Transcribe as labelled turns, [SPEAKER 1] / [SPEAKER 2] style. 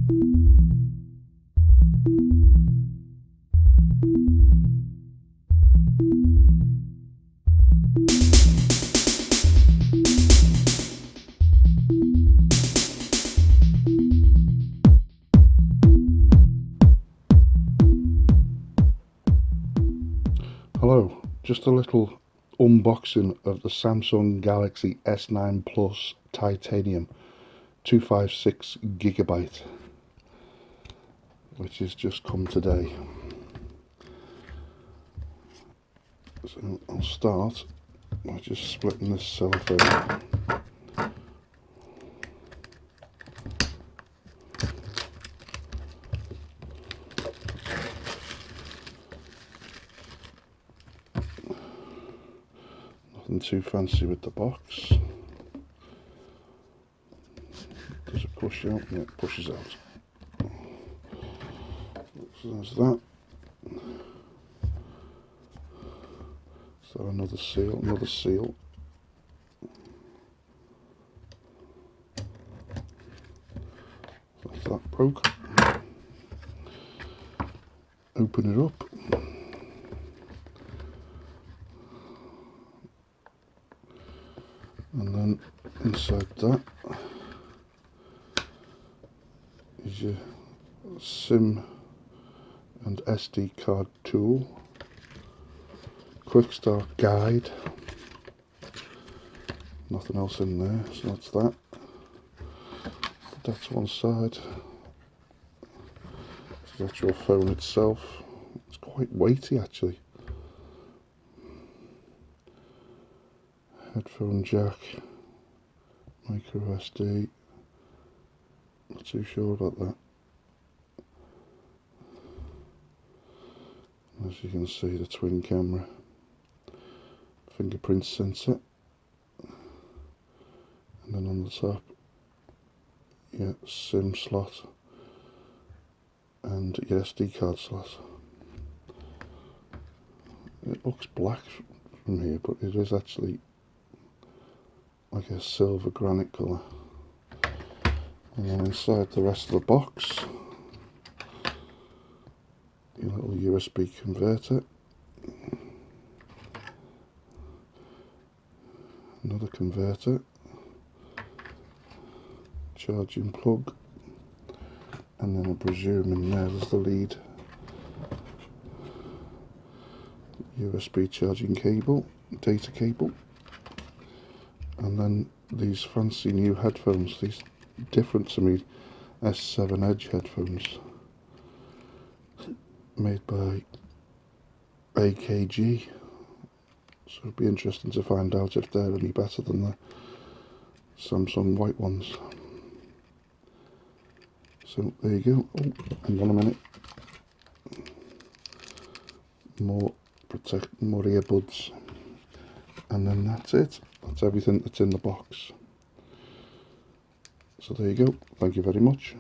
[SPEAKER 1] Hello, just a little unboxing of the Samsung Galaxy S9 Plus Titanium 256GB, which has just come today. So I'll start by just splitting this cellophane. Nothing too fancy with the box. Does it push out? Yeah, it pushes out. So there's that. So another seal, That's that broke. Open it up. And then inside that is your SIM and SD card tool, quick start guide, nothing else in there, so that's that. That's one side. This is the actual phone itself. It's quite weighty actually. Headphone jack, micro SD, not too sure about that. As you can see, the twin camera, fingerprint sensor, and then on the top, your SIM slot and your SD card slot. It looks black from here, but it is actually like a silver granite colour. And then inside the rest of the box, your little USB converter, another converter, charging plug, and then I presume in there is the lead USB charging cable, data cable, and then these fancy new headphones, these different to me S7 Edge headphones made by AKG, so it'd be interesting to find out if they're any better than the Samsung white ones. So there you go. Oh, hang on a minute. More earbuds, and then that's it. That's everything that's in the box. So there you go. Thank you very much.